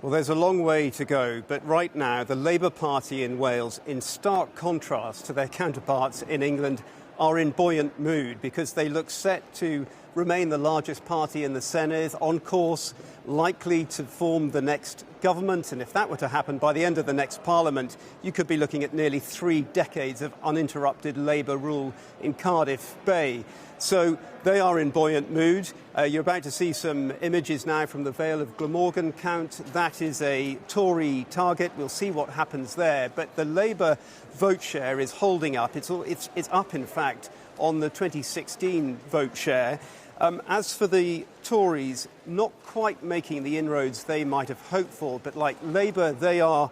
Well, there's a long way to go, but right now the Labour Party in Wales, in stark contrast to their counterparts in England, are in buoyant mood because they look set to remain the largest party in the Senedd, on course, likely to form the next government. And if that were to happen by the end of the next Parliament, you could be looking at nearly 3 decades of uninterrupted Labour rule in Cardiff Bay. So they are in buoyant mood. You're about to see some images now from the Vale of Glamorgan count. That is a Tory target. We'll see what happens there. But the Labour vote share is holding up. It's up, in fact, on the 2016 vote share. As for the Tories, not quite making the inroads they might have hoped for, but like Labour, they are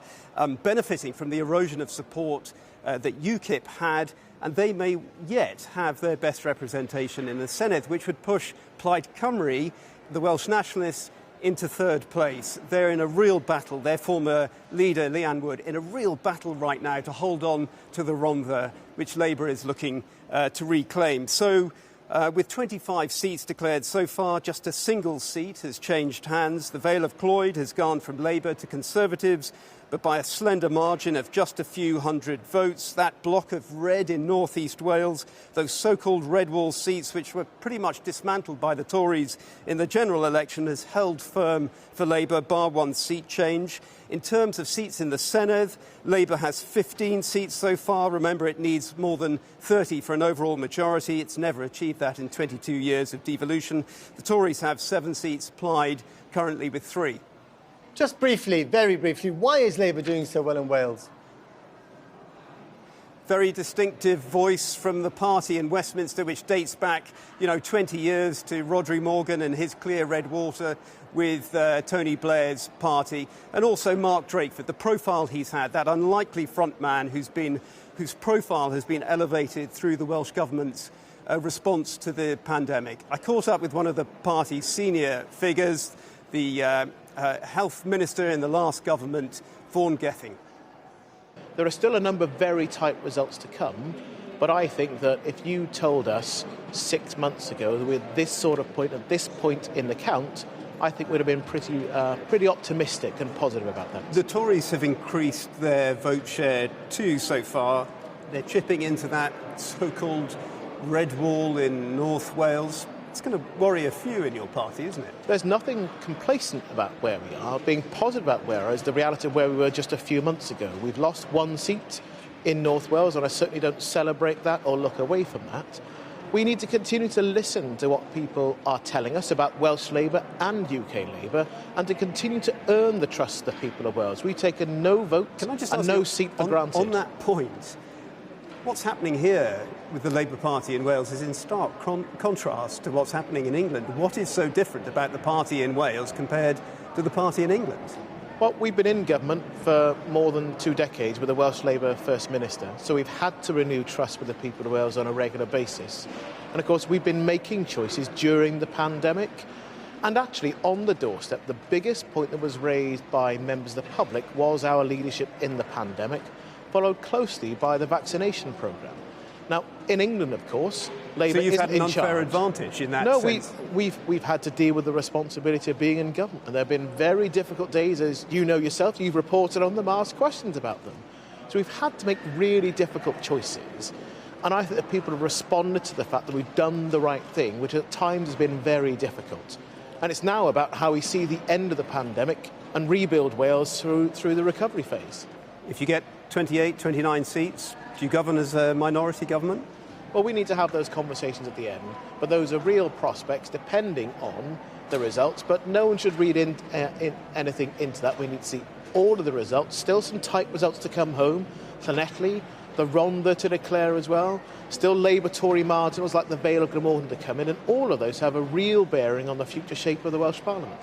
benefiting from the erosion of support that UKIP had, and they may yet have their best representation in the Senedd, which would push Plaid Cymru, the Welsh nationalists, into third place. They're in a real battle. Their former leader, Leanne Wood, in a real battle right now to hold on to the Rhondda, which Labour is looking to reclaim. So with 25 seats declared so far, just a single seat has changed hands. The Vale of Clwyd has gone from Labour to Conservatives, but by a slender margin of just a few hundred votes. That block of red in North East Wales, those so-called red wall seats which were pretty much dismantled by the Tories in the general election, has held firm for Labour, bar one seat change. In terms of seats in the Senedd, Labour has 15 seats so far. Remember, it needs more than 30 for an overall majority. It's never achieved that in 22 years of devolution. The Tories have 7 seats, Plaid currently with 3. Just briefly, very briefly, why is Labour doing so well in Wales? Very distinctive voice from the party in Westminster, which dates back, 20 years to Rhodri Morgan and his Clear Red Water with Tony Blair's party, and also Mark Drakeford, the profile he's had, that unlikely frontman whose profile has been elevated through the Welsh Government's response to the pandemic. I caught up with one of the party's senior figures, the Health Minister in the last government, Vaughan Gething. There are still a number of very tight results to come, but I think that if you told us 6 months ago that we're at this sort of point, at this point in the count, I think we'd have been pretty optimistic and positive about that. The Tories have increased their vote share too so far. They're chipping into that so-called red wall in North Wales. It's going to worry a few in your party, isn't it? There's nothing complacent about where we are. Being positive about where is the reality of where we were just a few months ago. We've lost 1 seat in North Wales, and I certainly don't celebrate that or look away from that. We need to continue to listen to what people are telling us about Welsh Labour and UK Labour, and to continue to earn the trust of the people of Wales. We've taken no vote and no seat for granted. On that point, what's happening here with the Labour Party in Wales is in stark contrast to what's happening in England. What is so different about the party in Wales compared to the party in England? Well, we've been in government for more than 2 decades with a Welsh Labour First Minister, so we've had to renew trust with the people of Wales on a regular basis. And of course, we've been making choices during the pandemic. And actually, on the doorstep, the biggest point that was raised by members of the public was our leadership in the pandemic, followed closely by the vaccination programme. Now, in England, of course, Labour isn't in charge. So you've had an unfair advantage in that sense? No, we've had to deal with the responsibility of being in government. And there have been very difficult days, as you know yourself. You've reported on them, asked questions about them. So we've had to make really difficult choices. And I think that people have responded to the fact that we've done the right thing, which at times has been very difficult. And it's now about how we see the end of the pandemic and rebuild Wales through the recovery phase. If you get 28, 29 seats, do you govern as a minority government? Well, we need to have those conversations at the end, but those are real prospects depending on the results, but no one should read anything into that. We need to see all of the results. Still some tight results to come home. Llanelli, the Rhondda to declare as well. Still Labour-Tory marginals like the Vale of Glamorgan to come in, and all of those have a real bearing on the future shape of the Welsh Parliament.